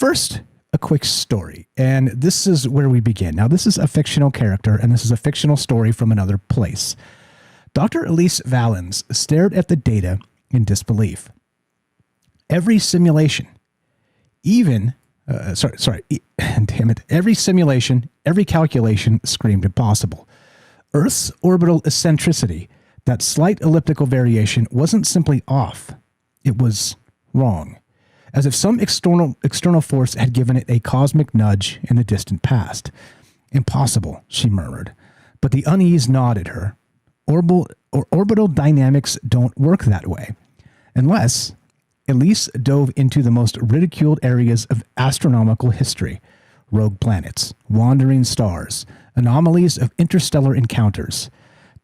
first, a quick story, and this is where we begin. Now, this is a fictional character, and this is a fictional story from another place. Dr. Elise Valens stared at the data in disbelief. Every simulation, every simulation, every calculation screamed impossible. Earth's orbital eccentricity, that slight elliptical variation, wasn't simply off. It was wrong, as if some external force had given it a cosmic nudge in the distant past. Impossible, she murmured, but the unease gnawed at her. Orbital dynamics don't work that way, unless Elise dove into the most ridiculed areas of astronomical history: rogue planets, wandering stars, anomalies of interstellar encounters.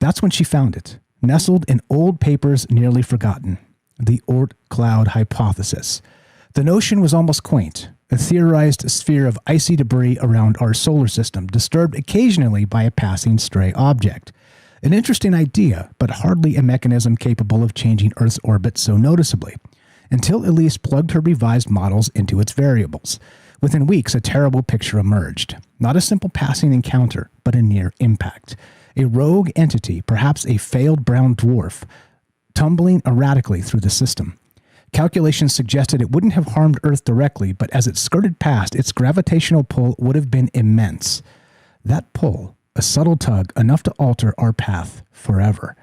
That's when she found it, nestled in old papers nearly forgotten: the Oort cloud hypothesis. The notion was almost quaint, a theorized sphere of icy debris around our solar system, disturbed occasionally by a passing stray object. An interesting idea, but hardly a mechanism capable of changing Earth's orbit so noticeably, until Elise plugged her revised models into its variables. Within weeks, a terrible picture emerged. Not a simple passing encounter, but a near impact. A rogue entity, perhaps a failed brown dwarf, tumbling erratically through the system. Calculations suggested it wouldn't have harmed Earth directly, but as it skirted past, its gravitational pull would have been immense. That pull, a subtle tug, enough to alter our path forever.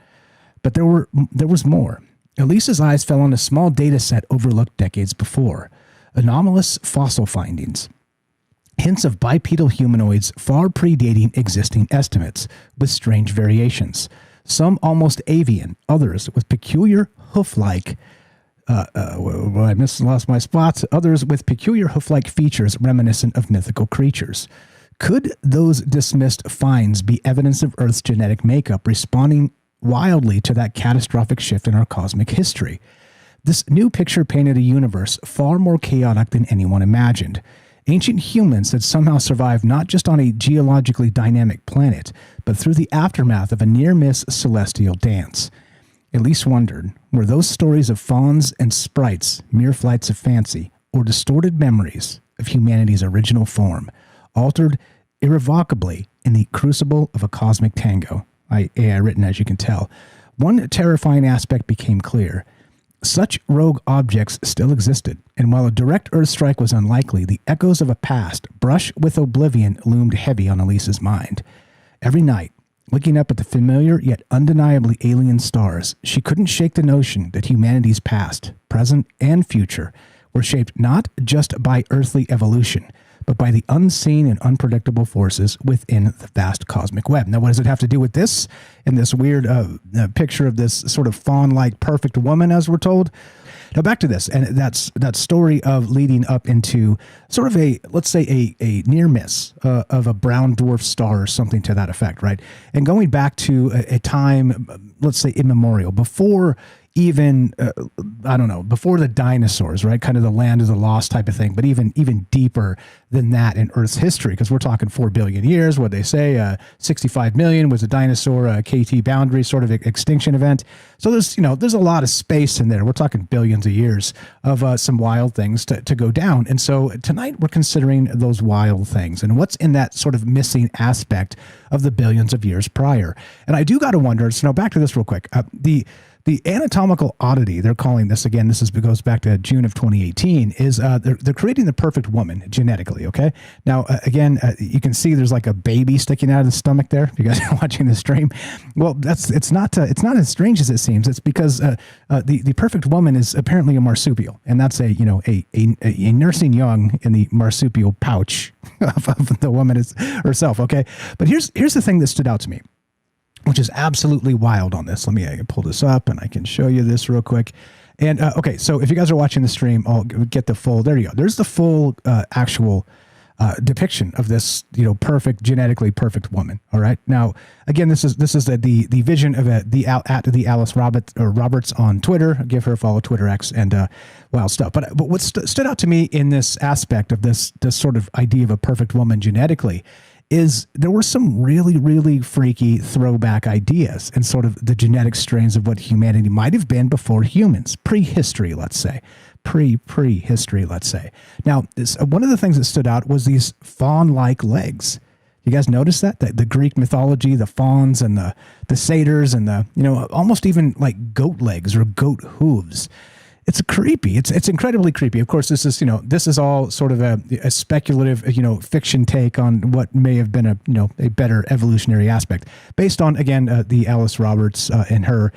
But there was more. Elise's eyes fell on a small data set overlooked decades before. Anomalous fossil findings. Hints of bipedal humanoids far predating existing estimates, with strange variations. Some almost avian, others with peculiar hoof-like lost my spots. Others with peculiar hoof-like features reminiscent of mythical creatures. Could those dismissed finds be evidence of Earth's genetic makeup responding wildly to that catastrophic shift in our cosmic history? This new picture painted a universe far more chaotic than anyone imagined. Ancient humans had somehow survived not just on a geologically dynamic planet, but through the aftermath of a near-miss celestial dance. Elise wondered, were those stories of fauns and sprites mere flights of fancy, or distorted memories of humanity's original form, altered irrevocably in the crucible of a cosmic tango? AI written, as you can tell. One terrifying aspect became clear. Such rogue objects still existed, and while a direct Earth strike was unlikely, the echoes of a past, brush with oblivion, loomed heavy on Elise's mind. Every night, looking up at the familiar yet undeniably alien stars, she couldn't shake the notion that humanity's past, present, and future were shaped not just by earthly evolution, but by the unseen and unpredictable forces within the vast cosmic web. Now, what does it have to do with this and this weird picture of this sort of fawn-like perfect woman, as we're told? Now, back to this, and that's that story of leading up into sort of a, let's say, a near miss of a brown dwarf star or something to that effect, right? And going back to a time, let's say, immemorial, before even, before the dinosaurs, right? Kind of the land of the lost type of thing, but even deeper than that in Earth's history, because we're talking 4 billion years. What they say, 65 million was a dinosaur KT boundary sort of extinction event. So there's a lot of space in there. We're talking billions of years of some wild things to go down. And so tonight we're considering those wild things and what's in that sort of missing aspect of the billions of years prior. And I do got to wonder, so now back to this real quick. The anatomical oddity, they're calling this, again, goes back to June of 2018, is they're creating the perfect woman genetically, okay? Now, again, you can see there's like a baby sticking out of the stomach there, if you guys are watching the stream. Well, it's not as strange as it seems. It's because the perfect woman is apparently a marsupial, and that's a nursing young in the marsupial pouch of the woman herself, okay? But here's the thing that stood out to me, which is absolutely wild on this. I can pull this up and I can show you this real quick. And okay, so if you guys are watching the stream, I'll get the full, there you go. There's the full actual depiction of this, perfect, genetically perfect woman. All right. Now, again, this is the vision of the Alice Roberts on Twitter. Give her a follow, Twitter X, and wild stuff. But what stood out to me in this aspect of this sort of idea of a perfect woman genetically is there were some really, really freaky throwback ideas and sort of the genetic strains of what humanity might have been before humans, prehistory, let's say. prehistory, let's say. Now, one of the things that stood out was these fawn-like legs. You guys notice that? The Greek mythology, the fawns and the satyrs and almost even like goat legs or goat hooves. It's creepy. It's incredibly creepy. Of course, this is all sort of a speculative, fiction take on what may have been a better evolutionary aspect based on, again, the Alice Roberts and her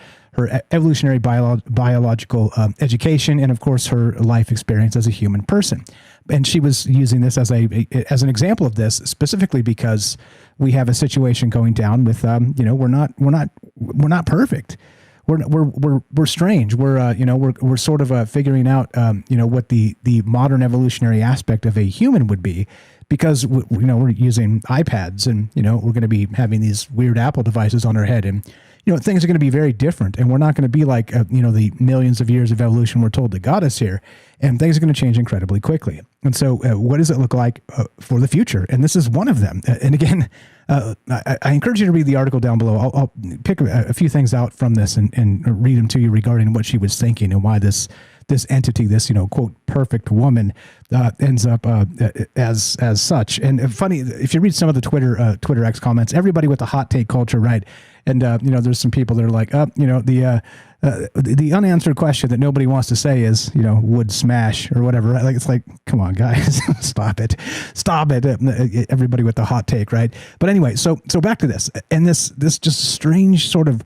evolutionary biological education, and of course her life experience as a human person. And she was using this as an example of this specifically because we have a situation going down with we're not perfect. We're strange. We're sort of figuring out what the modern evolutionary aspect of a human would be, because we're using iPads and we're going to be having these weird Apple devices on our head, and things are going to be very different, and we're not going to be like the millions of years of evolution we're told that got us here, and things are going to change incredibly quickly. And so what does it look like for the future? And this is one of them. And again, I encourage you to read the article down below. I'll pick a few things out from this and read them to you regarding what she was thinking and why this entity, this quote perfect woman, ends up as such. And funny, if you read some of the Twitter X comments, everybody with the hot take culture, right? And there's some people that are like, the unanswered question that nobody wants to say is, would smash or whatever. Right? It's like, come on, guys, stop it. Everybody with the hot take, right? But anyway, so back to this, and this just strange sort of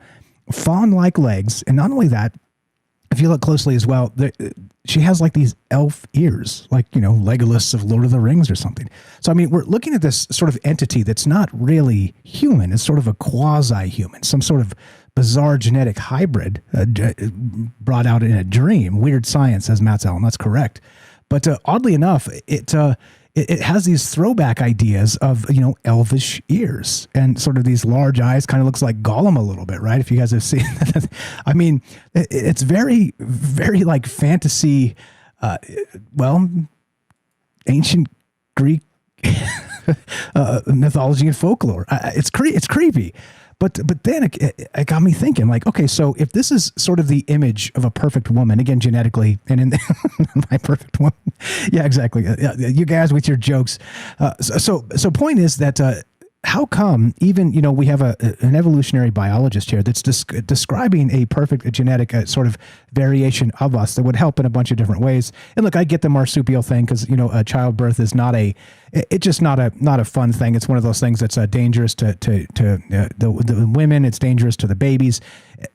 fawn-like legs, and not only that, if you look closely as well, she has like these elf ears, like, Legolas of Lord of the Rings or something. So, I mean, we're looking at this sort of entity that's not really human. It's sort of a quasi-human, some sort of bizarre genetic hybrid brought out in a dream. Weird science, says Matt Allen. That's correct. But oddly enough, it has these throwback ideas of, elvish ears and sort of these large eyes. Kind of looks like Gollum a little bit, right? If you guys have seen that. I mean, it's very, very like fantasy, ancient Greek mythology and folklore. It's creepy. But then it got me thinking, like, okay, so if this is sort of the image of a perfect woman, again, genetically, and in my perfect woman, yeah, exactly. You guys with your jokes. So point is that how come even, we have an evolutionary biologist here that's describing a perfect genetic sort of variation of us that would help in a bunch of different ways. And look, I get the marsupial thing because, childbirth is it's just not a fun thing. It's one of those things that's dangerous to the women. It's dangerous to the babies.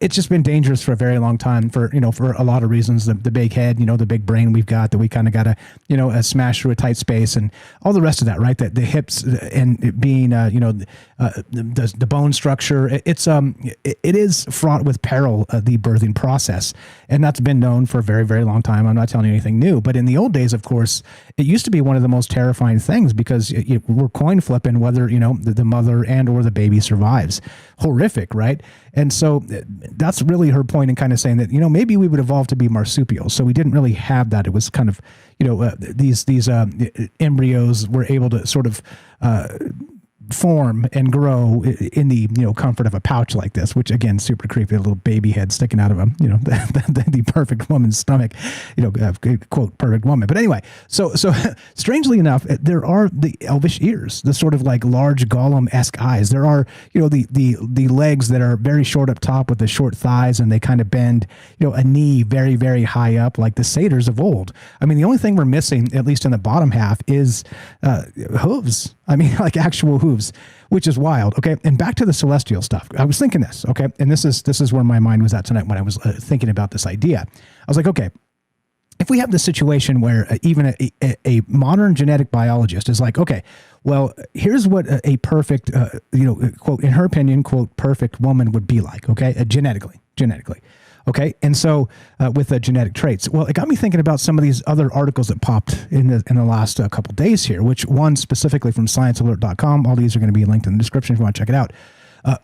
It's just been dangerous for a very long time for a lot of reasons. The big head, the big brain we've got that we kind of got to, smash through a tight space and all the rest of that, right? That the hips and it being, the bone structure, it is fraught with peril, the birthing process. And that's been known for a very, very long time. I'm not telling you anything new, but in the old days, of course, it used to be one of the most terrifying things because we're coin flipping whether, the mother and or the baby survives. Horrific, right? And so that's really her point in kind of saying that, maybe we would evolve to be marsupial. So we didn't really have that. It was kind of, these embryos were able to sort of form and grow in the comfort of a pouch like this, which again, super creepy, a little baby head sticking out of a the perfect woman's stomach, quote perfect woman. But anyway, so strangely enough, there are the elvish ears, the sort of like large Gollum-esque eyes. There are the legs that are very short up top with the short thighs, and they kind of bend a knee very, very high up like the satyrs of old. I mean, the only thing we're missing, at least in the bottom half, is hooves. I mean, like actual hooves, which is wild. Okay. And back to the celestial stuff. I was thinking this. Okay. And this is where my mind was at tonight when I was thinking about this idea. I was like, okay, if we have this situation where even a modern genetic biologist is like, okay, well, here's what a perfect, quote, in her opinion, quote, perfect woman would be like. Okay. Genetically. Okay. And so with the genetic traits, well, it got me thinking about some of these other articles that popped in the last couple days here, which one specifically from sciencealert.com. All these are going to be linked in the description if you want to check it out.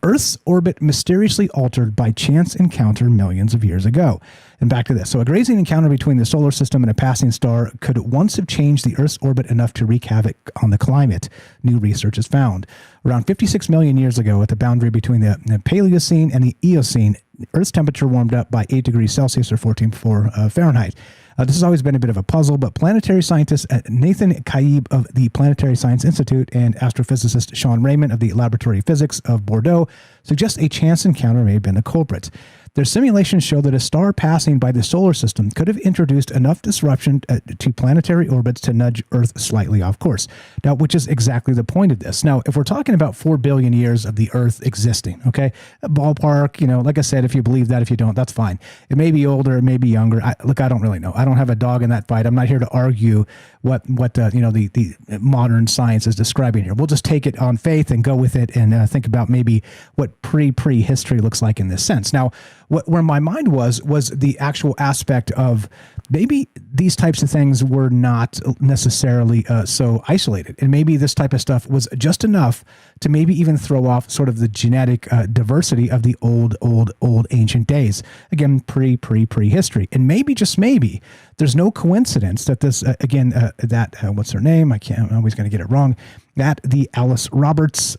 Earth's orbit mysteriously altered by chance encounter millions of years ago. And back to this. So a grazing encounter between the solar system and a passing star could once have changed the Earth's orbit enough to wreak havoc on the climate, new research has found. Around 56 million years ago, at the boundary between the Paleocene and the Eocene, Earth's temperature warmed up by 8 degrees Celsius or 14.4 Fahrenheit. This has always been a bit of a puzzle, but planetary scientist Nathan Kaib of the Planetary Science Institute and astrophysicist Sean Raymond of the Laboratory of Physics of Bordeaux suggest a chance encounter may have been the culprit. Their simulations show that a star passing by the solar system could have introduced enough disruption to planetary orbits to nudge Earth slightly off course. Now, which is exactly the point of this. Now, if we're talking about 4 billion years of the Earth existing, okay, ballpark, like I said, if you believe that, if you don't, that's fine. It may be older, it may be younger. Look, I don't really know. I don't have a dog in that fight. I'm not here to argue what the modern science is describing here. We'll just take it on faith and go with it and think about maybe what prehistory looks like in this sense. Now, where my mind was the actual aspect of maybe these types of things were not necessarily so isolated. And maybe this type of stuff was just enough to maybe even throw off sort of the genetic diversity of the old ancient days. Again, prehistory. And maybe, just maybe, there's no coincidence that this, what's her name? I'm always going to get it wrong. That the Alice Roberts,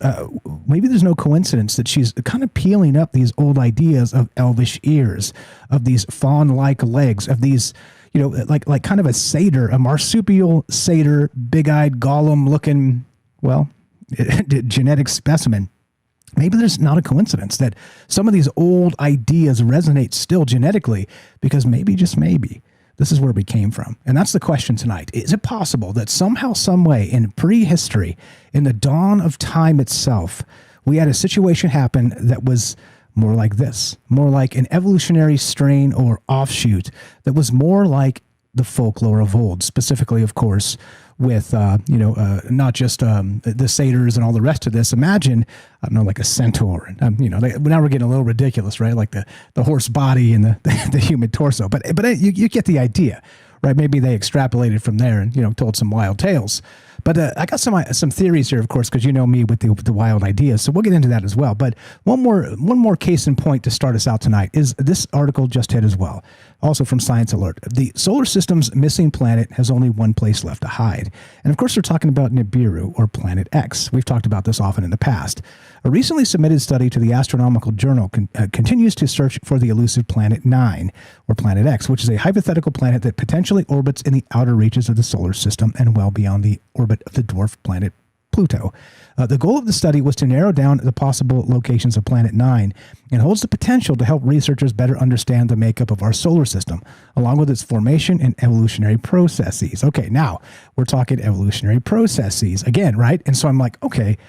maybe there's no coincidence that she's kind of peeling up these old ideas of elvish ears, of these fawn-like legs, of these, like kind of a satyr, a marsupial satyr, big-eyed Gollum-looking, genetic specimen. Maybe there's not a coincidence that some of these old ideas resonate still genetically, because maybe, just maybe, this is where we came from. And that's the question tonight. Is it possible that somehow, some way in prehistory, in the dawn of time itself, we had a situation happen that was more like this, more like an evolutionary strain or offshoot that was more like the folklore of old, specifically, of course, with, not just the satyrs and all the rest of this. Imagine, I don't know, like a centaur. And, now we're getting a little ridiculous, right? Like the horse body and the human torso. But you get the idea, right? Maybe they extrapolated from there and, told some wild tales. But I got some theories here, of course, because you know me with the wild ideas. So we'll get into that as well. But one more case in point to start us out tonight is this article just hit as well. Also from Science Alert. The solar system's missing planet has only one place left to hide. And of course, we're talking about Nibiru, or Planet X. We've talked about this often in the past. A recently submitted study to the Astronomical Journal continues to search for the elusive Planet 9, or Planet X, which is a hypothetical planet that potentially orbits in the outer reaches of the solar system and well beyond the orbit of the dwarf planet Pluto. The goal of the study was to narrow down the possible locations of Planet 9 and holds the potential to help researchers better understand the makeup of our solar system, along with its formation and evolutionary processes. Okay, now we're talking evolutionary processes again, right? And so I'm like, okay,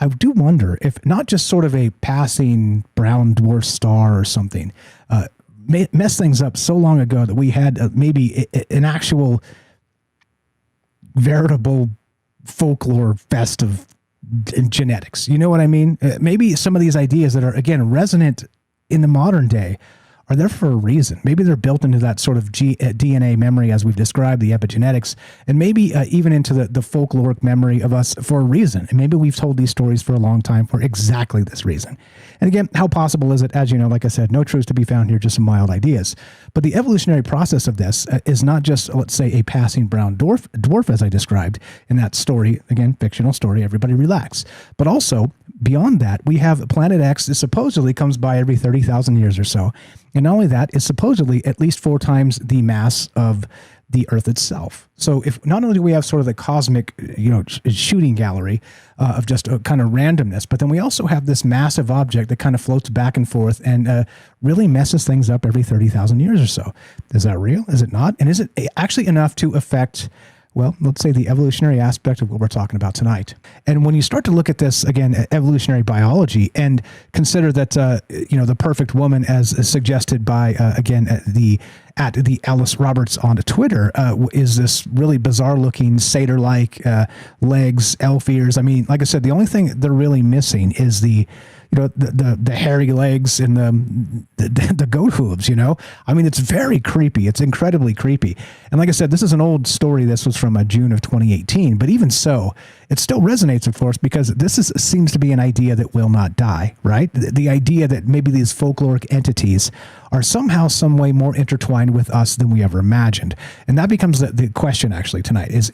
I do wonder if not just sort of a passing brown dwarf star or something messed things up so long ago that we had maybe an actual veritable folklore fest of genetics. You know what I mean? Maybe some of these ideas that are, again, resonant in the modern day are there for a reason. Maybe they're built into that sort of DNA memory, as we've described, the epigenetics, and maybe even into the folkloric memory of us for a reason. And maybe we've told these stories for a long time for exactly this reason. And again, how possible is it? As you know, like I said, no truths to be found here, just some wild ideas. But the evolutionary process of this is not just, let's say, a passing brown dwarf, as I described in that story, again, fictional story, everybody relax. But also, beyond that, we have Planet X that supposedly comes by every 30,000 years or so. And not only that, it's supposedly at least 4 times the mass of the Earth itself. So if not only do we have sort of the cosmic, shooting gallery of just a kind of randomness, but then we also have this massive object that kind of floats back and forth and really messes things up every 30,000 years or so. Is that real? Is it not? And is it actually enough to affect, well, let's say the evolutionary aspect of what we're talking about tonight? And when you start to look at this, again, evolutionary biology, and consider that, the perfect woman, as suggested by, at the Alice Roberts on Twitter, is this really bizarre looking satyr-like legs, elf ears. I mean, like I said, the only thing they're really missing is the hairy legs and the goat hooves, I mean, it's very creepy. It's incredibly creepy. And like I said, this is an old story. This was from June of 2018, but even so, it still resonates, of course, because this seems to be an idea that will not die, right? The idea that maybe these folkloric entities are somehow, some way more intertwined with us than we ever imagined. And that becomes the question actually tonight is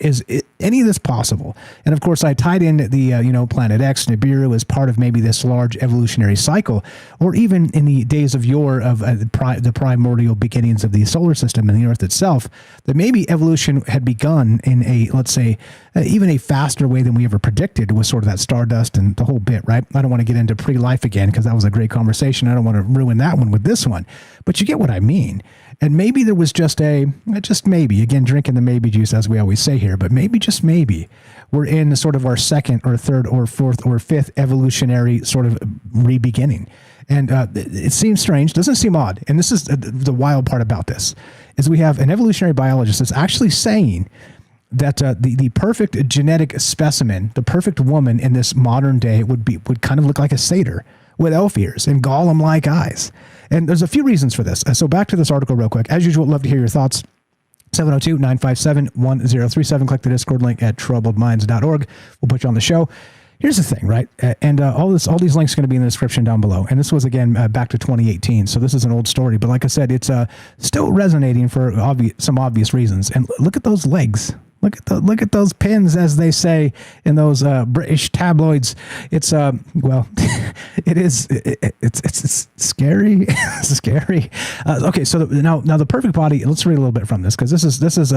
any of this possible? And of course, I tied in the, Planet X, Nibiru, as part of maybe this large evolutionary cycle, or even in the days of yore of the primordial beginnings of the solar system and the Earth itself, that maybe evolution had begun in a, let's say, even a faster way than we ever predicted, with sort of that stardust and the whole bit, right? I don't want to get into pre-life again, because that was a great conversation. I don't want to ruin that one with this one, but you get what I mean. And maybe there was just maybe, again, drinking the maybe juice, as we always say here, but maybe, just maybe, we're in sort of our second or third or fourth or fifth evolutionary sort of re-beginning. And it seems strange, doesn't seem odd. And this is the wild part about this, is we have an evolutionary biologist that's actually saying that the perfect genetic specimen, the perfect woman in this modern day would kind of look like a satyr with elf ears and golem-like eyes. And there's a few reasons for this. So back to this article real quick. As usual, love to hear your thoughts. 702-957-1037. Click the Discord link at troubledminds.org. We'll put you on the show. Here's the thing, right? And all these links are going to be in the description down below. And this was, again, back to 2018. So this is an old story. But like I said, it's still resonating for some obvious reasons. And look at those legs. Look at those pins, as they say in those British tabloids. It's it is it's scary. It's scary. Okay, so now the perfect body. Let's read a little bit from this, because this is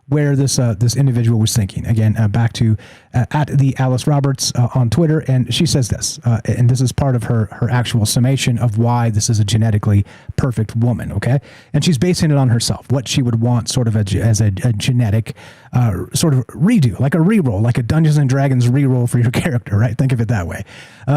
where this individual was thinking. Again, back to at the Alice Roberts on Twitter, and she says this, and this is part of her actual summation of why this is a genetically perfect woman. Okay, and she's basing it on herself, what she would want, sort of as a genetic. Sort of redo, like a reroll, like a Dungeons and Dragons reroll for your character, right? Think of it that way.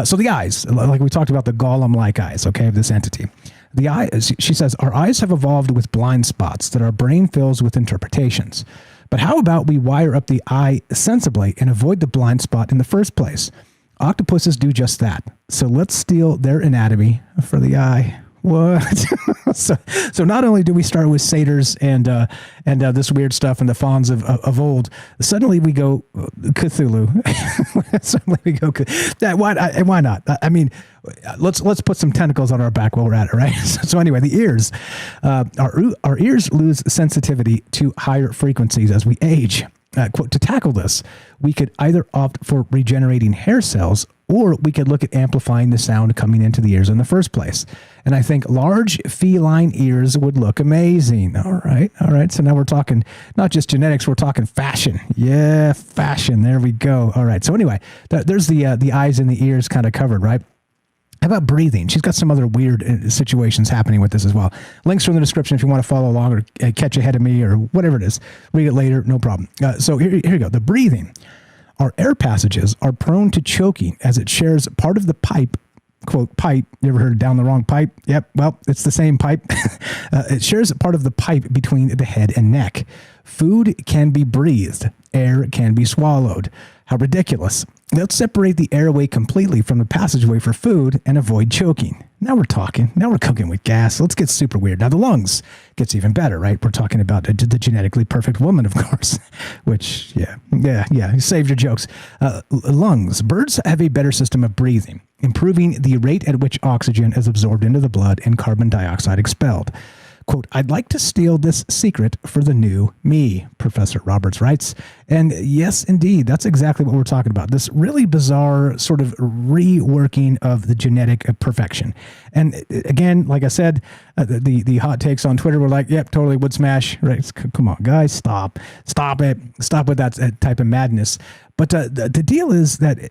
So the eyes, like we talked about, the golem-like eyes, okay, of this entity. The eyes, she says, our eyes have evolved with blind spots that our brain fills with interpretations. But how about we wire up the eye sensibly and avoid the blind spot in the first place? Octopuses do just that. So let's steal their anatomy for the eye. What? so not only do we start with satyrs and this weird stuff and the fawns of old, suddenly we go Cthulhu. Suddenly we go. Why not? I mean, let's put some tentacles on our back while we're at it, right? So anyway, the ears, our ears lose sensitivity to higher frequencies as we age. Quote, to tackle this, we could either opt for regenerating hair cells, or we could look at amplifying the sound coming into the ears in the first place. And I think large feline ears would look amazing. All right. So now we're talking not just genetics, we're talking fashion. Yeah, fashion. There we go. All right. So anyway, there's the eyes and the ears kind of covered, right? How about breathing? She's got some other weird situations happening with this as well. Links are in the description if you want to follow along or catch ahead of me or whatever it is. Read it later, no problem. So here you go. The breathing. Our air passages are prone to choking as it shares part of the pipe, quote, pipe. You ever heard down the wrong pipe? Yep, well, it's the same pipe. It shares part of the pipe between the head and neck. Food can be breathed. Air can be swallowed. How ridiculous. Let's separate the airway completely from the passageway for food and avoid choking. Now we're talking. Now we're cooking with gas. Let's get super weird. Now the lungs gets even better, right? We're talking about the genetically perfect woman, of course, which, yeah. Save your jokes. Lungs. Birds have a better system of breathing, improving the rate at which oxygen is absorbed into the blood and carbon dioxide expelled. Quote, I'd like to steal this secret for the new me, Professor Roberts writes. And yes, indeed, that's exactly what we're talking about. This really bizarre sort of reworking of the genetic perfection. And again, like I said, the hot takes on Twitter were like, yep, totally would smash. Right? Come on, guys, stop it. Stop with that type of madness. But the deal is that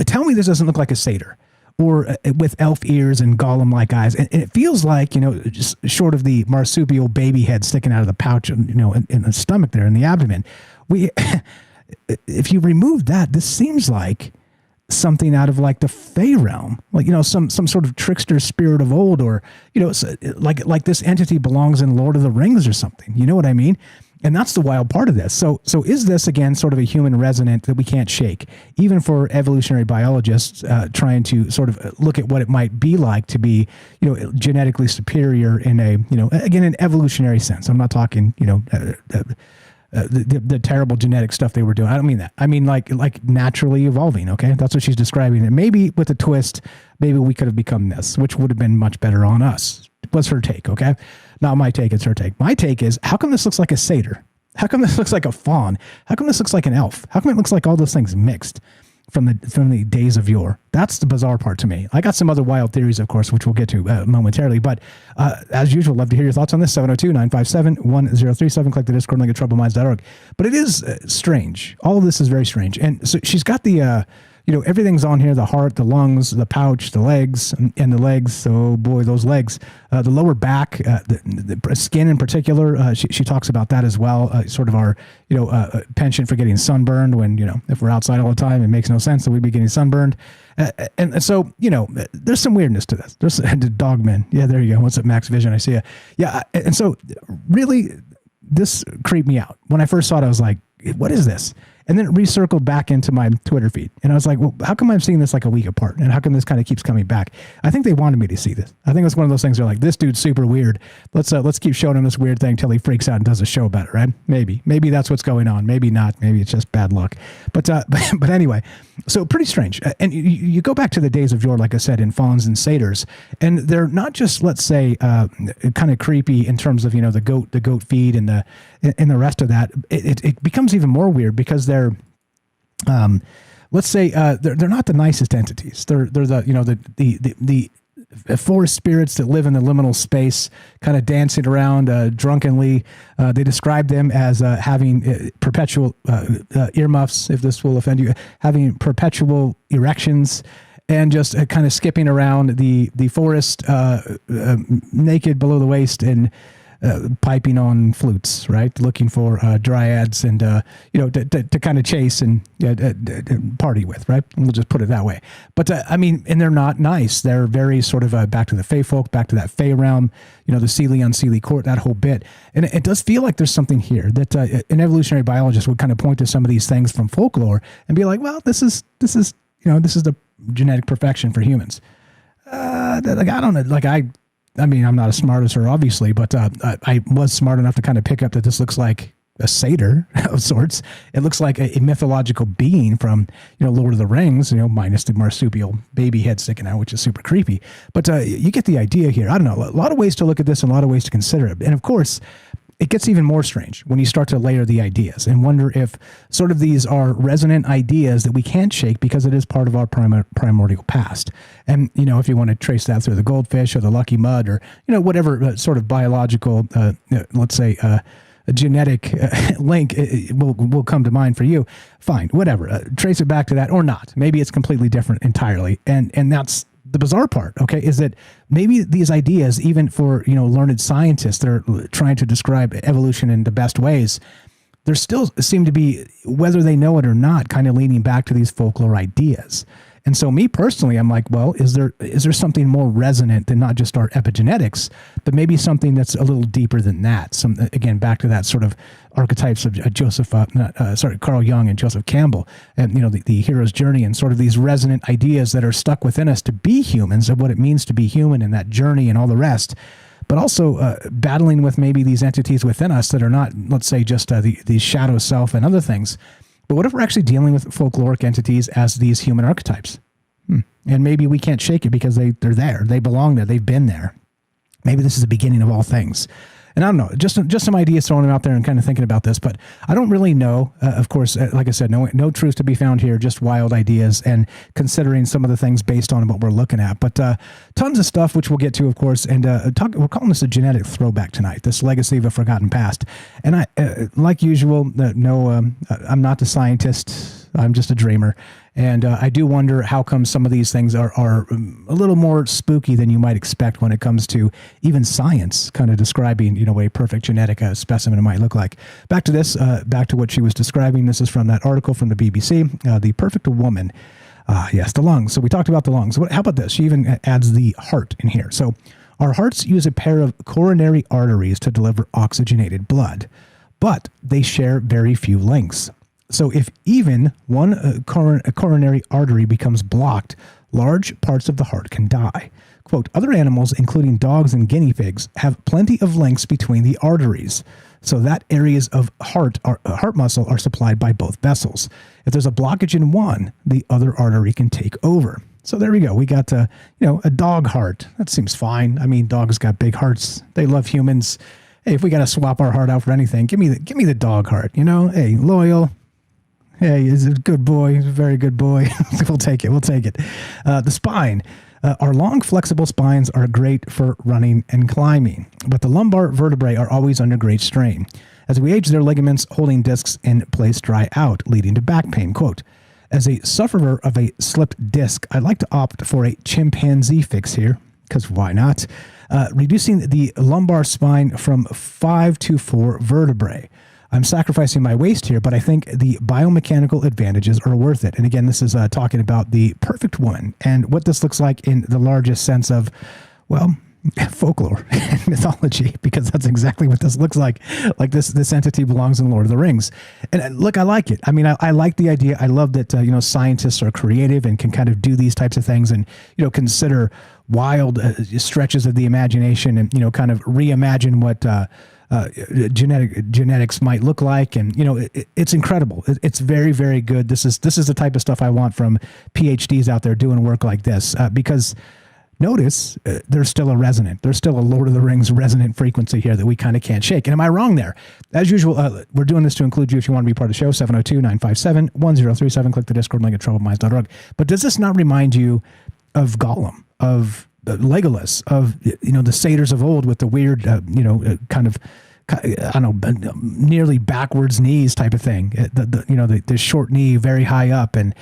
tell me this doesn't look like a satyr, or with elf ears and golem-like eyes. And it feels like, just short of the marsupial baby head sticking out of the pouch, in the stomach there, in the abdomen. If you remove that, this seems like something out of like the Fey realm, like, some sort of trickster spirit of old, or, like this entity belongs in Lord of the Rings or something. You know what I mean? And that's the wild part of this. So is this, again, sort of a human resonant that we can't shake, even for evolutionary biologists trying to sort of look at what it might be like to be, genetically superior in a, again, an evolutionary sense. I'm not talking, the terrible genetic stuff they were doing. I don't mean that. I mean like naturally evolving. Okay, that's what she's describing. And maybe with a twist, maybe we could have become this, which would have been much better on us. Was her take. Okay, not my take. It's her take. My take is, how come this looks like a satyr? How come this looks like a fawn? How come this looks like an elf? How come it looks like all those things mixed from the days of yore? That's the bizarre part to me. I got some other wild theories, of course, which we'll get to momentarily. But as usual, love to hear your thoughts on this. 702-957-1037. Click the Discord link at troubleminds.org. But it is strange. All of this is very strange. And so she's got the... everything's on here, the heart, the lungs, the pouch, the legs, and the legs. Oh boy, those legs, the lower back, the skin in particular. She talks about that as well. Sort of our, penchant for getting sunburned when, if we're outside all the time, it makes no sense that we'd be getting sunburned. And so, there's some weirdness to this. There's the dogmen. Yeah, there you go. What's up, Max Vision? I see you. Yeah. And so really this creeped me out. When I first saw it, I was like, what is this? And then it recircled back into my Twitter feed. And I was like, well, how come I'm seeing this like a week apart? And how come this kind of keeps coming back? I think they wanted me to see this. I think it's one of those things where like, this dude's super weird. Let's keep showing him this weird thing until he freaks out and does a show about it, right? Maybe that's what's going on. Maybe not. Maybe it's just bad luck. But anyway, so pretty strange. And you go back to the days of yore, like I said, in fawns and satyrs, and they're not just, let's say, kind of creepy in terms of, the goat feed and the rest of that. It becomes even more weird because they're let's say they're not the nicest entities. They're the forest spirits that live in the liminal space, kind of dancing around drunkenly. They describe them as having perpetual earmuffs, if this will offend you, having perpetual erections, and just kind of skipping around the forest naked below the waist and piping on flutes, right? Looking for dryads and, to kind of chase and party with, right? And we'll just put it that way. But and they're not nice. They're very sort of back to the Fey folk, back to that Fey realm, the Seelie unseelie court, that whole bit. And it does feel like there's something here that an evolutionary biologist would kind of point to some of these things from folklore and be like, well, this is the genetic perfection for humans. I don't know, I'm not as smart as her, obviously, but I was smart enough to kind of pick up that this looks like a satyr of sorts. It looks like a mythological being from, Lord of the Rings, minus the marsupial baby head sticking out, which is super creepy. But you get the idea here. I don't know, a lot of ways to look at this and a lot of ways to consider it. And of course, it gets even more strange when you start to layer the ideas and wonder if sort of these are resonant ideas that we can't shake because it is part of our primordial past. And, if you want to trace that through the goldfish or the lucky mud or, whatever sort of biological, let's say, a genetic link will come to mind for you. Fine, whatever. Trace it back to that or not. Maybe it's completely different entirely. And that's the bizarre part, okay, is that maybe these ideas, even for, learned scientists that are trying to describe evolution in the best ways, there still seem to be, whether they know it or not, kind of leaning back to these folklore ideas. And so me personally, I'm like, well, is there something more resonant than not just our epigenetics, but maybe something that's a little deeper than that? Again, back to that sort of archetypes of Carl Jung and Joseph Campbell, and the hero's journey, and sort of these resonant ideas that are stuck within us to be humans, of what it means to be human and that journey and all the rest. But also battling with maybe these entities within us that are not, let's say, just the shadow self and other things. But what if we're actually dealing with folkloric entities as these human archetypes? And maybe we can't shake it because they're there. They belong there. They've been there. Maybe this is the beginning of all things. And I don't know, just some ideas throwing them out there and kind of thinking about this, but I don't really know. Of course, like I said, no truth to be found here, just wild ideas and considering some of the things based on what we're looking at. But tons of stuff, which we'll get to, of course, and we're calling this a genetic throwback tonight, this legacy of a forgotten past. And I, like usual, I'm not the scientist. I'm just a dreamer. And I do wonder how come some of these things are a little more spooky than you might expect when it comes to even science kind of describing, what a perfect genetic specimen might look like. Back to this, back to what she was describing. This is from that article from the BBC, The Perfect Woman. Yes, the lungs. So we talked about the lungs. How about this? She even adds the heart in here. So our hearts use a pair of coronary arteries to deliver oxygenated blood, but they share very few links. So if even one coronary artery becomes blocked, large parts of the heart can die. Quote, other animals, including dogs and guinea pigs, have plenty of links between the arteries, so that areas of heart muscle are supplied by both vessels. If there's a blockage in one, the other artery can take over. So there we go. We got a dog heart. That seems fine. I mean, dogs got big hearts. They love humans. hey, if we got to swap our heart out for anything, give me the dog heart, you know? Hey, loyal. Hey, he's a good boy. He's a very good boy. We'll take it. The spine. Our long, flexible spines are great for running and climbing, but the lumbar vertebrae are always under great strain. As we age, their ligaments holding discs in place dry out, leading to back pain. Quote, as a sufferer of a slipped disc, I'd like to opt for a chimpanzee fix here, because why not? Reducing the lumbar spine from 5 to 4 vertebrae. I'm sacrificing my waist here, but I think the biomechanical advantages are worth it. And again, this is talking about the perfect woman and what this looks like in the largest sense of, well, folklore and mythology, because that's exactly what this looks like. Like this entity belongs in Lord of the Rings. And look, I like it. I mean, I like the idea. I love that, scientists are creative and can kind of do these types of things and, consider wild stretches of the imagination and, kind of reimagine what, genetics might look like, and it's incredible. It's very, very good. This is the type of stuff I want from PhDs out there doing work like this, because notice there's still a Lord of the Rings resonant frequency here that we kind of can't shake. And am I wrong there? As usual, we're doing this to include you if you want to be part of the show. 702-957-1037. Click the Discord link at troubledminds.org. But does this not remind you of Gollum, of Legolas, of the satyrs of old with the weird kind of, I don't know, nearly backwards knees type of thing, the short knee very high up, and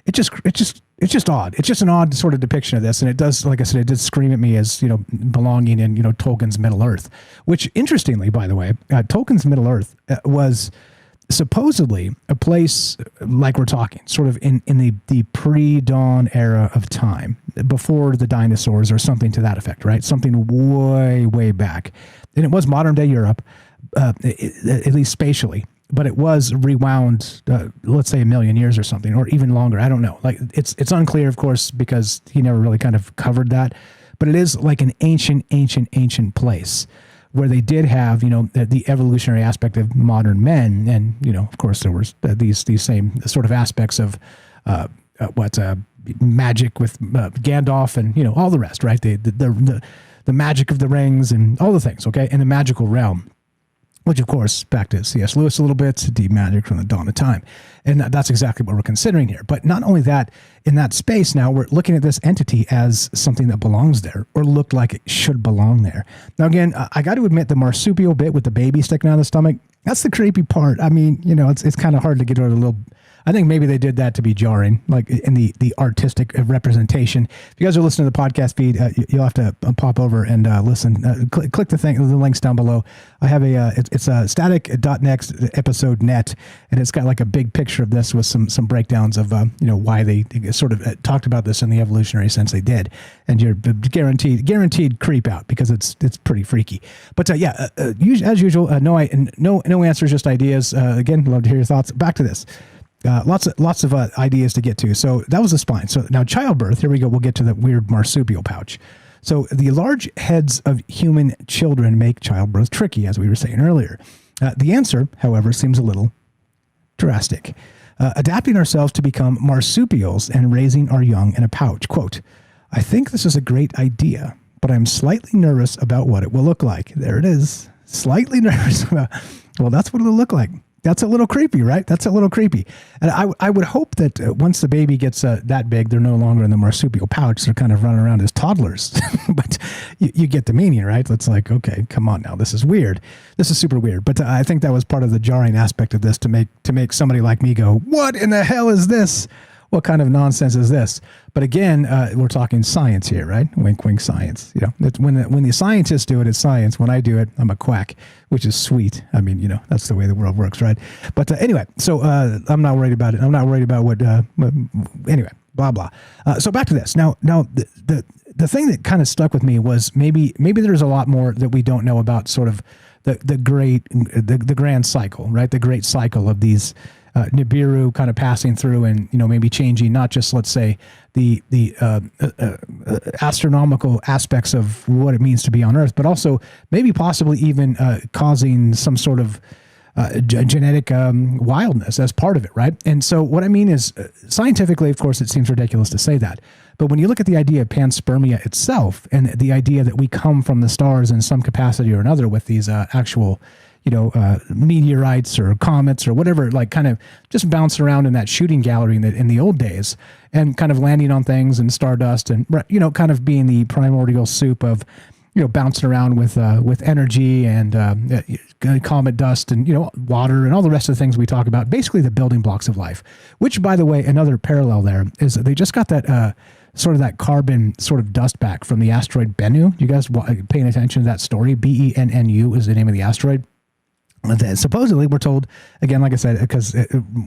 it's just odd. It's just an odd sort of depiction of this, and it does, like I said, it did scream at me as belonging in Tolkien's Middle Earth, which interestingly, by the way, Tolkien's Middle Earth was supposedly a place like we're talking sort of in the pre-dawn era of time, before the dinosaurs or something to that effect, right? Something way back. And it was modern day Europe, at least spatially, but it was rewound, let's say 1 million years or something, or even longer. I don't know. Like it's unclear, of course, because he never really kind of covered that, but it is like an ancient place where they did have, the evolutionary aspect of modern men. And, of course, there was these same sort of aspects of magic with Gandalf and, all the rest, right? The magic of the rings and all the things, okay? In the magical realm, which, of course, back to C.S. Lewis a little bit, deep magic from the dawn of time. And that's exactly what we're considering here. But not only that, in that space now, we're looking at this entity as something that belongs there, or looked like it should belong there. Now, again, I got to admit, the marsupial bit with the baby sticking out of the stomach, that's the creepy part. I mean, it's kind of hard to get over the little... I think maybe they did that to be jarring, like in the artistic representation. If you guys are listening to the podcast feed, you'll have to pop over and listen. Click the links down below. I have it's a static.next episode net, and it's got like a big picture of this with some breakdowns of why they sort of talked about this in the evolutionary sense they did, and you're guaranteed creep out because it's pretty freaky. But as usual, no answers, just ideas. Again, love to hear your thoughts. Back to this. Lots of ideas to get to. So that was the spine. So now childbirth, here we go. We'll get to the weird marsupial pouch. So the large heads of human children make childbirth tricky, as we were saying earlier. The answer, however, seems a little drastic. Adapting ourselves to become marsupials and raising our young in a pouch. Quote, I think this is a great idea, but I'm slightly nervous about what it will look like. There it is. Slightly nervous about, well, that's what it'll look like. That's a little creepy, right? That's a little creepy. And I would hope that once the baby gets that big, they're no longer in the marsupial pouch. They're kind of running around as toddlers. But you get the meaning, right? It's like, okay, come on now. This is weird. This is super weird. But I think that was part of the jarring aspect of this to make somebody like me go, what in the hell is this? What kind of nonsense is this? But again, we're talking science here, right? Wink, wink, science. It's when the scientists do it, it's science. When I do it, I'm a quack, which is sweet. I mean, that's the way the world works, right? But anyway, so I'm not worried about it. I'm not worried about what. Anyway, blah blah. So back to this. Now the thing that kind of stuck with me was maybe there's a lot more that we don't know about sort of the grand cycle, right? The great cycle of these. Nibiru kind of passing through and, maybe changing not just, let's say, the astronomical aspects of what it means to be on Earth, but also maybe possibly even causing some sort of genetic wildness as part of it, right? And so what I mean is, scientifically, of course, it seems ridiculous to say that. But when you look at the idea of panspermia itself and the idea that we come from the stars in some capacity or another with these actual, meteorites or comets or whatever, like kind of just bouncing around in that shooting gallery in the old days and kind of landing on things and stardust and, kind of being the primordial soup of, bouncing around with energy and comet dust and, water and all the rest of the things we talk about, basically the building blocks of life, which, by the way, another parallel there is they just got that sort of that carbon sort of dust back from the asteroid Bennu. You guys paying attention to that story? Bennu is the name of the asteroid. Supposedly, we're told, again, like I said, because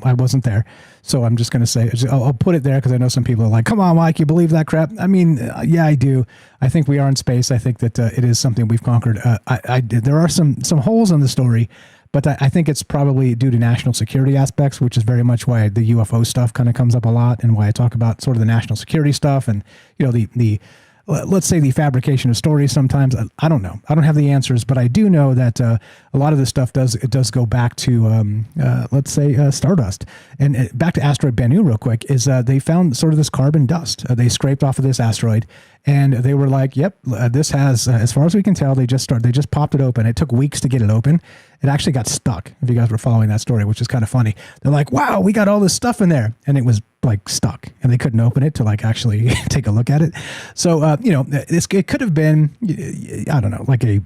I wasn't there, so I'm just going to say, I'll put it there because I know some people are like, come on, Mike, you believe that crap? I mean, yeah, I do. I think we are in space. I think that it is something we've conquered. There are some holes in the story, but I think it's probably due to national security aspects, which is very much why the UFO stuff kind of comes up a lot and why I talk about sort of the national security stuff and, the let's say the fabrication of stories sometimes. I don't know. I don't have the answers, but I do know that a lot of this stuff does go back to, let's say, stardust. And back to asteroid Bennu real quick, is they found sort of this carbon dust. They scraped off of this asteroid, and they were like, yep, this has, as far as we can tell, they just popped it open. It took weeks to get it open. It actually got stuck, if you guys were following that story, which is kind of funny. They're like, wow, we got all this stuff in there. And it was like stuck, and they couldn't open it to like actually take a look at it. So, it could have been, I don't know, like a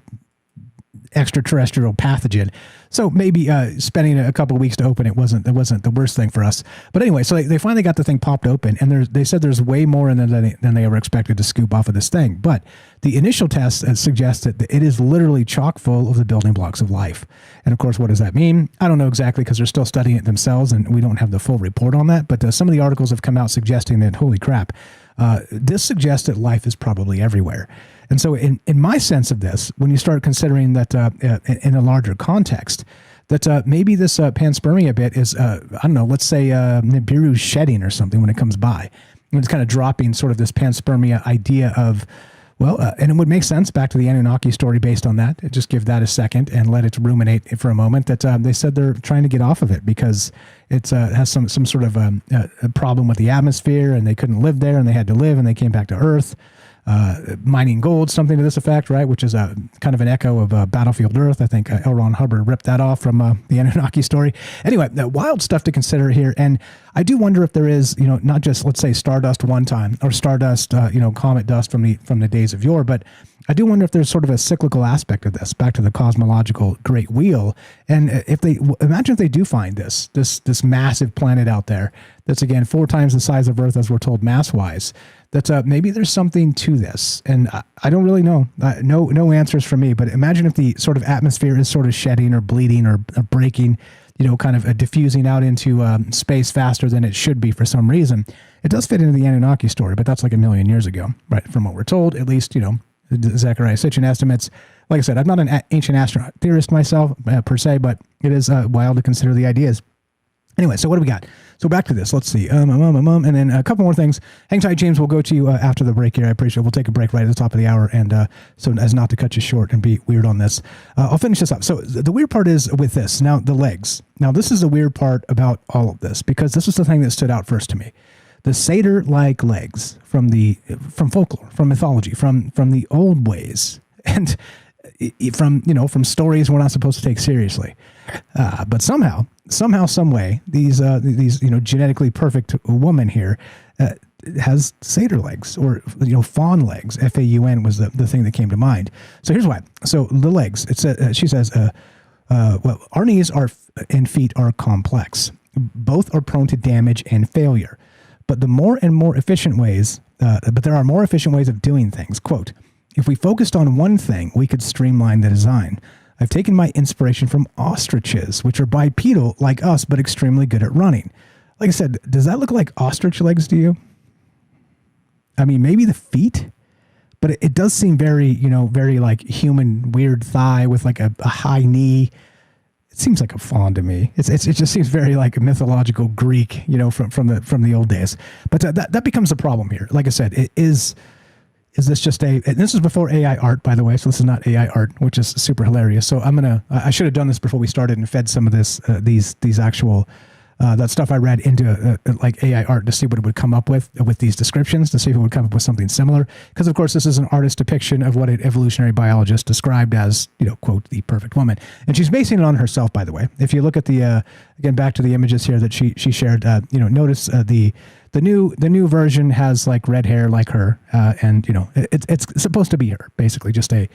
extraterrestrial pathogen. So maybe spending a couple of weeks to open it wasn't the worst thing for us. But anyway, so they finally got the thing popped open, and they said there's way more in there than they ever expected to scoop off of this thing. But the initial tests suggest that it is literally chock full of the building blocks of life. And of course, what does that mean? I don't know exactly because they're still studying it themselves, and we don't have the full report on that. But some of the articles have come out suggesting that, holy crap, this suggests that life is probably everywhere. And so in my sense of this, when you start considering that in a larger context, that maybe this panspermia bit is, I don't know, let's say Nibiru's shedding or something when it comes by. And it's kind of dropping sort of this panspermia idea of, well, and it would make sense back to the Anunnaki story based on that. Just give that a second and let it ruminate for a moment that they said they're trying to get off of it because it has some sort of a problem with the atmosphere and they couldn't live there and they had to live and they came back to Earth. Mining gold, something to this effect, right? Which is a kind of an echo of Battlefield Earth. I think L. Ron Hubbard ripped that off from the Anunnaki story. Anyway, wild stuff to consider here. And I do wonder if there is, not just, let's say, stardust one time or stardust, comet dust from the days of yore, but I do wonder if there's sort of a cyclical aspect of this, back to the cosmological great wheel. And imagine if they do find this massive planet out there that's, again, 4 times the size of Earth as we're told mass-wise, that maybe there's something to this. And I don't really know. No answers from me. But imagine if the sort of atmosphere is sort of shedding or bleeding or breaking, kind of diffusing out into space faster than it should be for some reason. It does fit into the Anunnaki story, but that's like a million years ago, right? From what we're told, at least, Zechariah Sitchin estimates. Like I said, I'm not an ancient astronaut theorist myself per se, but it is wild to consider the ideas. Anyway, so what do we got? So back to this. Let's see. And then a couple more things. Hang tight, James. We'll go to you after the break here. I appreciate it. We'll take a break right at the top of the hour, and so as not to cut you short and be weird on this. I'll finish this up. So the weird part is with this. Now, the legs. Now, this is the weird part about all of this, because this was the thing that stood out first to me. The satyr-like legs from folklore, from mythology, from the old ways, and from stories we're not supposed to take seriously. But somehow, some way, these genetically perfect woman here has satyr legs, or fawn legs. Faun was the thing that came to mind. So here's why. So the legs. She says, well, our knees and feet are complex. Both are prone to damage and failure. But there are more efficient ways of doing things. Quote, if we focused on one thing, we could streamline the design. I've taken my inspiration from ostriches, which are bipedal like us, but extremely good at running. Like I said, does that look like ostrich legs to you? I mean, maybe the feet, but it does seem very, very like human weird thigh with like a high knee. It seems like a fawn to me. It just seems very like a mythological Greek, from the old days. But that becomes a problem here. Like I said, is this just and this is before AI art, by the way, so this is not AI art, which is super hilarious. So I should have done this before we started and fed some of this, these actual, that stuff I read into like AI art to see what it would come up with these descriptions, to see if it would come up with something similar. Because of course, this is an artist depiction of what an evolutionary biologist described as, quote, the perfect woman. And she's basing it on herself, by the way. If you look at the, again, back to the images here that she shared, notice the new version has like red hair like her, and it's supposed to be her, basically just a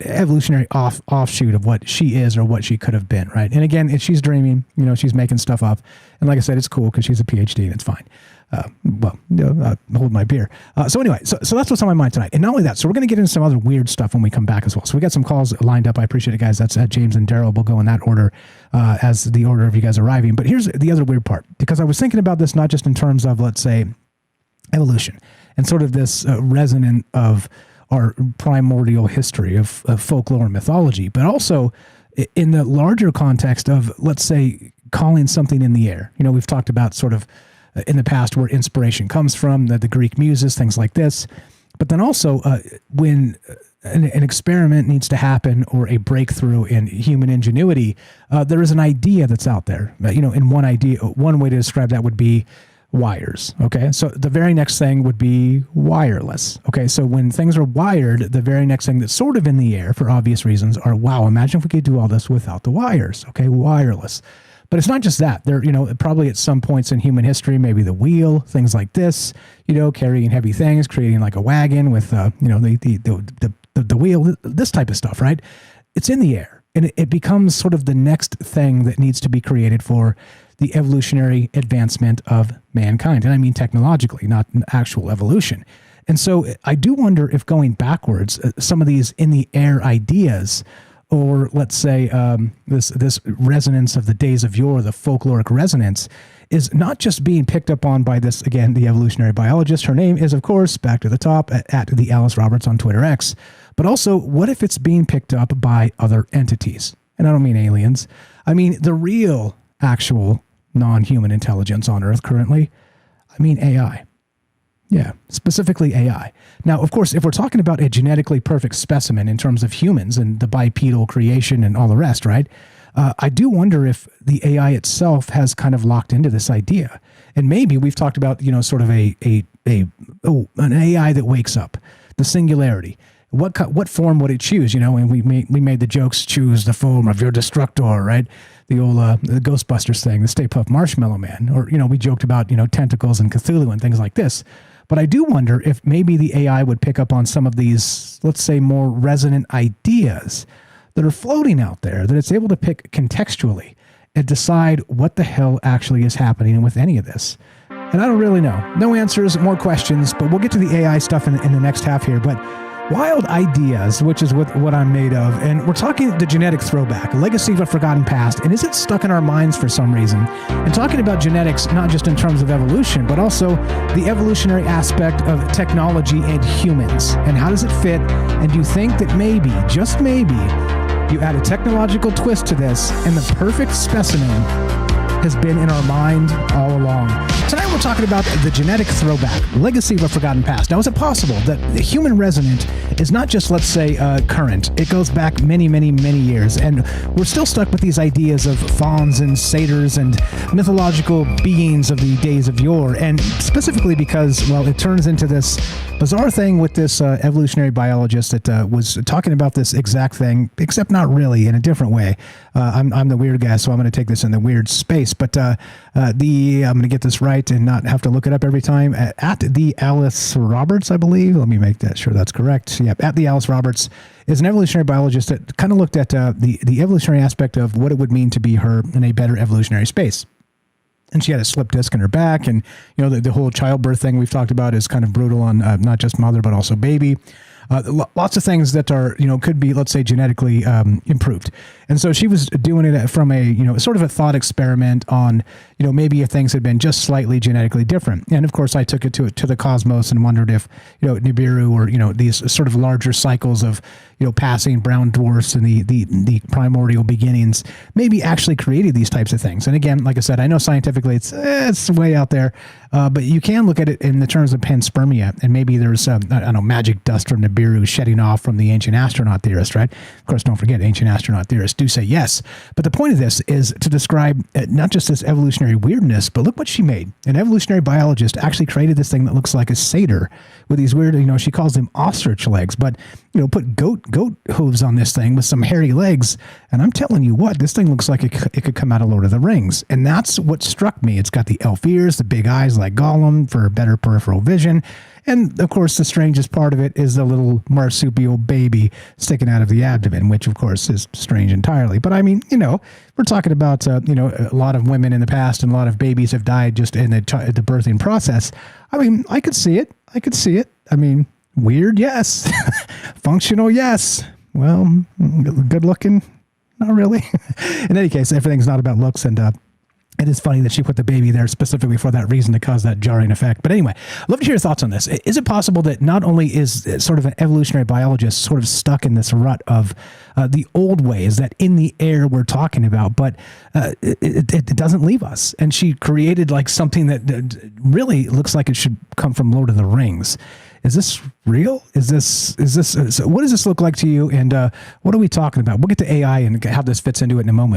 evolutionary offshoot of what she is or what she could have been, right? And again, she's dreaming, she's making stuff up, and like I said, it's cool because she's a PhD and it's fine. Hold my beer. So anyway, so that's what's on my mind tonight. And not only that, so we're going to get into some other weird stuff when we come back as well. So we got some calls lined up. I appreciate it, guys. That's James and Daryl. We'll go in that order as the order of you guys arriving. But here's the other weird part, because I was thinking about this not just in terms of, let's say, evolution and sort of this resonant of our primordial history of folklore and mythology, but also in the larger context of, let's say, calling something in the air. We've talked about sort of in the past where inspiration comes from, the Greek muses, things like this. But then also when an experiment needs to happen or a breakthrough in human ingenuity, there is an idea that's out there. In one way to describe that would be wires. Okay. So the very next thing would be wireless. Okay. So when things are wired, the very next thing that's sort of in the air for obvious reasons are, wow, imagine if we could do all this without the wires. Okay. Wireless. But it's not just that. There, probably at some points in human history, maybe the wheel, things like this, carrying heavy things, creating like a wagon with, the wheel, this type of stuff, right? It's in the air, and it becomes sort of the next thing that needs to be created for the evolutionary advancement of mankind. And I mean technologically, not actual evolution. And so I do wonder if going backwards, some of these in the air ideas, or let's say this resonance of the days of yore, the folkloric resonance, is not just being picked up on by this, again, the evolutionary biologist. Her name is, of course, back to the top, at the Alice Roberts on Twitter X. But also, what if it's being picked up by other entities? And I don't mean aliens. I mean the real, actual, non-human intelligence on Earth currently. I mean AI. Yeah, specifically AI. Now, of course, if we're talking about a genetically perfect specimen in terms of humans and the bipedal creation and all the rest, right? I do wonder if the AI itself has kind of locked into this idea. And maybe we've talked about, sort of an AI that wakes up, the singularity. What form would it choose? And we made the jokes, choose the form of your destructor, right? The old the Ghostbusters thing, the Stay Puft Marshmallow Man, or we joked about tentacles and Cthulhu and things like this. But I do wonder if maybe the AI would pick up on some of these, let's say, more resonant ideas that are floating out there, that it's able to pick contextually and decide what the hell actually is happening with any of this. And I don't really know. No answers, more questions, but we'll get to the AI stuff in the next half here. But wild ideas, which is what I'm made of. And we're talking the genetic throwback, legacy of a forgotten past. And is it stuck in our minds for some reason? And talking about genetics, not just in terms of evolution, but also the evolutionary aspect of technology and humans. And how does it fit? And do you think that maybe, just maybe, you add a technological twist to this and the perfect specimen has been in our mind all along? Tonight we're talking about the genetic throwback, legacy of a forgotten past. Now, is it possible that the human resonant is not just, let's say, current? It goes back many, many, many years, and we're still stuck with these ideas of fauns and satyrs and mythological beings of the days of yore, and specifically because, well, it turns into this bizarre thing with this evolutionary biologist that was talking about this exact thing, except not really, in a different way. I'm the weird guy, so I'm going to take this in the weird space, but I'm going to get this right and not have to look it up every time. At the Alice Roberts, I believe. Let me make that sure that's correct. Yep, at the Alice Roberts is an evolutionary biologist that kind of looked at the evolutionary aspect of what it would mean to be her in a better evolutionary space. And she had a slip disc in her back, and the whole childbirth thing we've talked about is kind of brutal on not just mother but also baby. Lots of things that are, could be, let's say, genetically improved. And so she was doing it from a, sort of a thought experiment on, maybe if things had been just slightly genetically different. And of course, I took it to the cosmos and wondered if, Nibiru or, these sort of larger cycles of, passing brown dwarfs and the primordial beginnings maybe actually created these types of things. And again, like I said, I know scientifically it's way out there. But you can look at it in the terms of panspermia, and maybe there's, I don't know, magic dust from Nibiru shedding off from the ancient astronaut theorist, right? Of course, don't forget, ancient astronaut theorists do say yes. But the point of this is to describe not just this evolutionary weirdness, but look what she made. An evolutionary biologist actually created this thing that looks like a satyr with these weird, she calls them ostrich legs, but, put goat hooves on this thing with some hairy legs. And I'm telling you what, this thing looks like it could come out of Lord of the Rings. And that's what struck me. It's got the elf ears, the big eyes like Gollum for better peripheral vision. And of course, the strangest part of it is the little marsupial baby sticking out of the abdomen, which of course is strange entirely. But I mean, we're talking about, a lot of women in the past and a lot of babies have died just in the birthing process. I mean, I could see it. I mean, weird, yes. Functional, yes. Well, good looking, not really. In any case, everything's not about looks, and it is funny that she put the baby there specifically for that reason, to cause that jarring effect. But anyway, I'd love to hear your thoughts on this. Is it possible that not only is sort of an evolutionary biologist sort of stuck in this rut of the old ways that in the air we're talking about, but it doesn't leave us? And she created like something that really looks like it should come from Lord of the Rings. Is this real? Is this what does this look like to you? And what are we talking about? We'll get to AI and how this fits into it in a moment.